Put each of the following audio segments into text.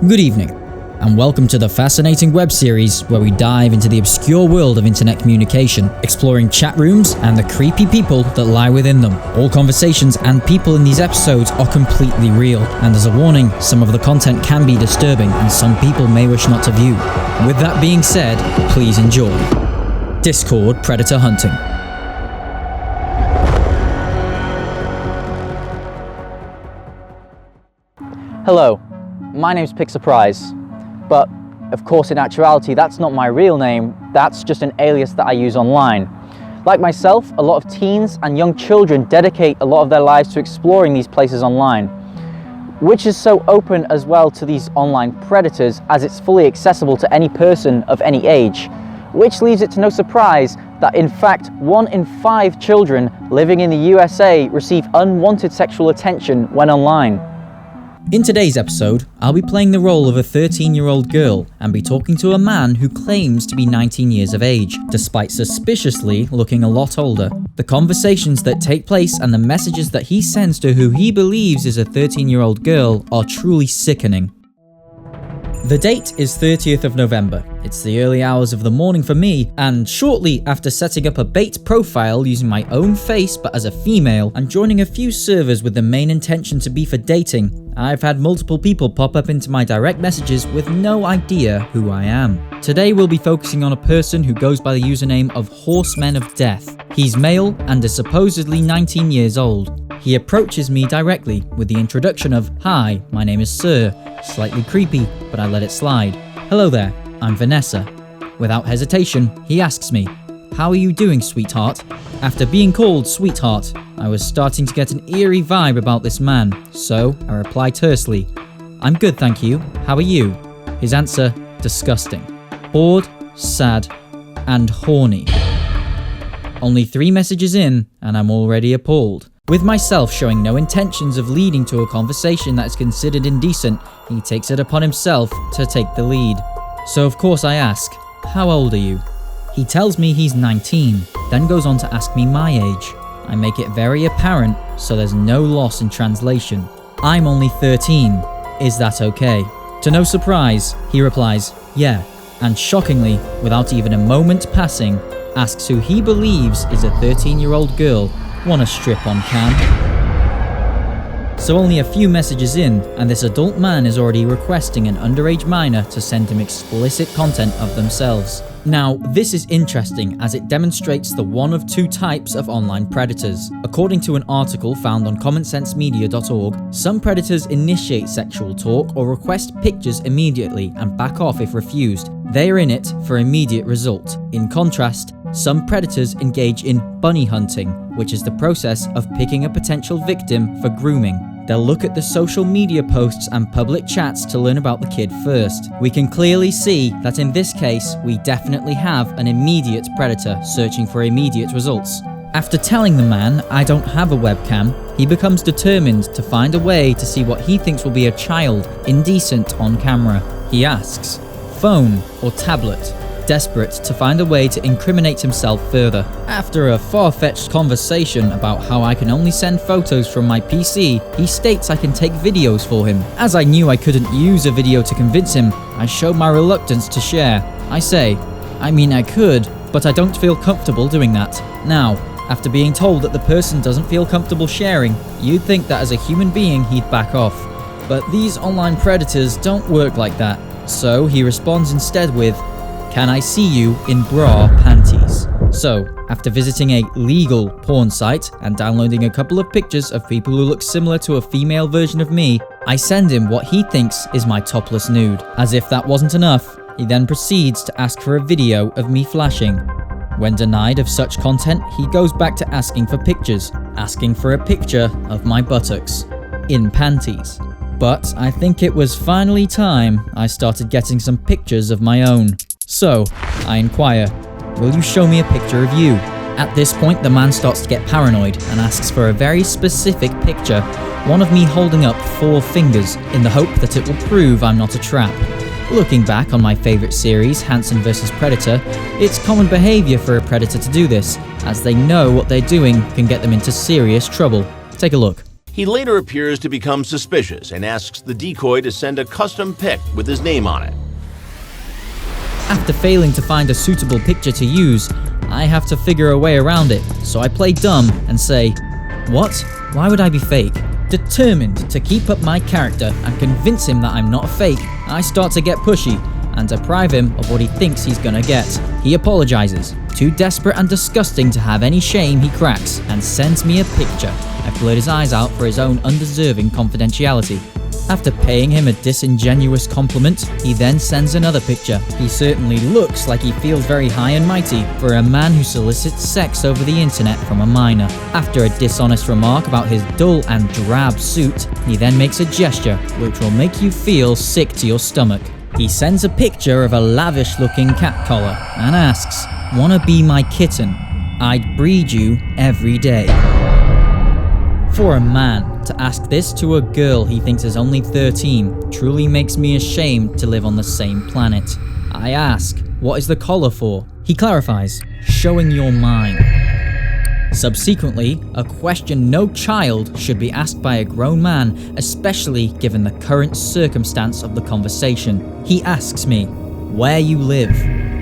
Good evening, and welcome to the fascinating web series where we dive into the obscure world of internet communication, exploring chat rooms and the creepy people that lie within them. All conversations and people in these episodes are completely real, and as a warning, some of the content can be disturbing and some people may wish not to view. With that being said, please enjoy. Discord Predator Hunting. Hello, my name's Pixurprise, but of course in actuality that's not my real name, that's just an alias that I use online. Like myself, a lot of teens and young children dedicate a lot of their lives to exploring these places online, which is so open as well to these online predators as it's fully accessible to any person of any age, which leaves it to no surprise that in fact 1 in 5 children living in the USA receive unwanted sexual attention when online. In today's episode, I'll be playing the role of a 13-year-old girl and be talking to a man who claims to be 19 years of age, despite suspiciously looking a lot older. The conversations that take place and the messages that he sends to who he believes is a 13-year-old girl are truly sickening. The date is 30th of November. It's the early hours of the morning for me, and shortly after setting up a bait profile using my own face but as a female and joining a few servers with the main intention to be for dating, I've had multiple people pop up into my direct messages with no idea who I am. Today we'll be focusing on a person who goes by the username of Horsemen of Death. He's male and is supposedly 19 years old. He approaches me directly with the introduction of, "Hi, my name is Sir." Slightly creepy, but I let it slide. "Hello there, I'm Vanessa." Without hesitation, he asks me, "How are you doing, sweetheart?" After being called sweetheart, I was starting to get an eerie vibe about this man, so I replied tersely, "I'm good, thank you. How are you?" His answer, disgusting. Bored, sad, and horny. Only 3 messages in, and I'm already appalled. With myself showing no intentions of leading to a conversation that is considered indecent, he takes it upon himself to take the lead. So of course I ask, "How old are you?" He tells me he's 19, then goes on to ask me my age. I make it very apparent, so there's no loss in translation. "I'm only 13. Is that okay?" To no surprise, he replies, "Yeah," and shockingly, without even a moment passing, asks who he believes is a 13-year-old girl. Wanna strip on cam? So only a few messages in, and this adult man is already requesting an underage minor to send him explicit content of themselves. Now, this is interesting as it demonstrates the one of 2 types of online predators. According to an article found on commonsensemedia.org, some predators initiate sexual talk or request pictures immediately and back off if refused. They are in it for immediate result. In contrast, some predators engage in bunny hunting, which is the process of picking a potential victim for grooming. They'll look at the social media posts and public chats to learn about the kid first. We can clearly see that in this case, we definitely have an immediate predator searching for immediate results. After telling the man I don't have a webcam, he becomes determined to find a way to see what he thinks will be a child indecent on camera. He asks, "Phone or tablet?" desperate to find a way to incriminate himself further. After a far-fetched conversation about how I can only send photos from my PC, he states I can take videos for him. As I knew I couldn't use a video to convince him, I show my reluctance to share. I say, "I mean I could, but I don't feel comfortable doing that." Now, after being told that the person doesn't feel comfortable sharing, you'd think that as a human being he'd back off. But these online predators don't work like that. So he responds instead with, "Can I see you in bra panties?" So, after visiting a legal porn site and downloading a couple of pictures of people who look similar to a female version of me, I send him what he thinks is my topless nude. As if that wasn't enough, he then proceeds to ask for a video of me flashing. When denied of such content, he goes back to asking for pictures, asking for a picture of my buttocks, in panties. But I think it was finally time I started getting some pictures of my own. So, I inquire, "Will you show me a picture of you?" At this point, the man starts to get paranoid and asks for a very specific picture, one of me holding up 4 fingers in the hope that it will prove I'm not a trap. Looking back on my favourite series, Hansen vs Predator, it's common behaviour for a predator to do this, as they know what they're doing can get them into serious trouble. Take a look. He later appears to become suspicious and asks the decoy to send a custom pic with his name on it. After failing to find a suitable picture to use, I have to figure a way around it, so I play dumb and say, "What? Why would I be fake?" Determined to keep up my character and convince him that I'm not a fake, I start to get pushy and deprive him of what he thinks he's gonna get. He apologizes. Too desperate and disgusting to have any shame, he cracks and sends me a picture. I've blurred his eyes out for his own undeserving confidentiality. After paying him a disingenuous compliment, he then sends another picture. He certainly looks like he feels very high and mighty for a man who solicits sex over the internet from a minor. After a dishonest remark about his dull and drab suit, he then makes a gesture which will make you feel sick to your stomach. He sends a picture of a lavish-looking cat collar and asks, "Wanna be my kitten? I'd breed you every day." For a man to ask this to a girl he thinks is only 13 truly makes me ashamed to live on the same planet. I ask, "What is the collar for?" He clarifies, "Showing your mind." Subsequently, a question no child should be asked by a grown man, especially given the current circumstance of the conversation. He asks me, "Where you live?"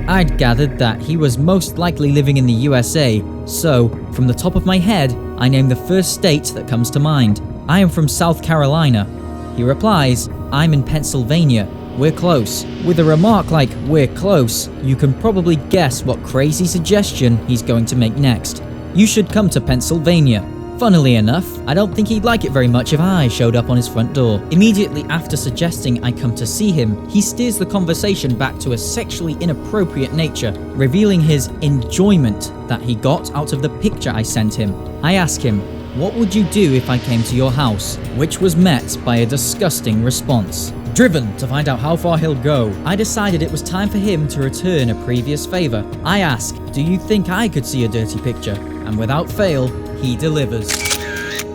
I'd gathered that he was most likely living in the USA, so, from the top of my head, I name the first state that comes to mind. "I am from South Carolina." He replies, "I'm in Pennsylvania. We're close." With a remark like, "We're close," you can probably guess what crazy suggestion he's going to make next. "You should come to Pennsylvania." Funnily enough, I don't think he'd like it very much if I showed up on his front door. Immediately after suggesting I come to see him, he steers the conversation back to a sexually inappropriate nature, revealing his enjoyment that he got out of the picture I sent him. I ask him, "What would you do if I came to your house?" which was met by a disgusting response. Driven to find out how far he'll go, I decided it was time for him to return a previous favor. I ask, "Do you think I could see a dirty picture?" And without fail, he delivers.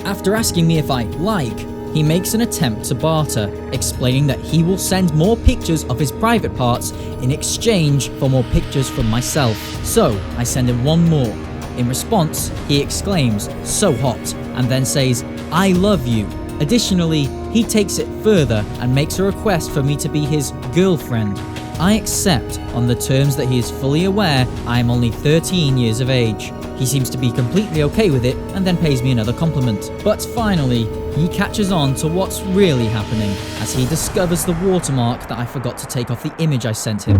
After asking me if I like, he makes an attempt to barter, explaining that he will send more pictures of his private parts in exchange for more pictures from myself. So I send him one more. In response, he exclaims, "So hot," and then says, "I love you." Additionally, he takes it further and makes a request for me to be his girlfriend. I accept on the terms that he is fully aware I am only 13 years of age. He seems to be completely okay with it and then pays me another compliment. But finally, he catches on to what's really happening as he discovers the watermark that I forgot to take off the image I sent him.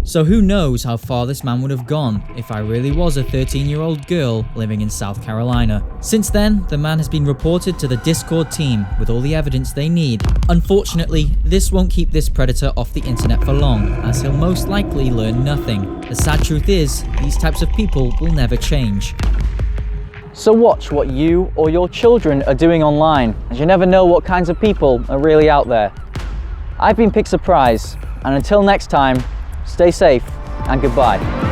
So who knows how far this man would have gone if I really was a 13-year-old girl living in South Carolina. Since then, the man has been reported to the Discord team with all the evidence they need. Unfortunately, this won't keep this predator off the internet for long, as he'll most likely learn nothing. The sad truth is, these types of people will never change. So watch what you or your children are doing online, as you never know what kinds of people are really out there. I've been Pixarprize, and until next time, stay safe and goodbye.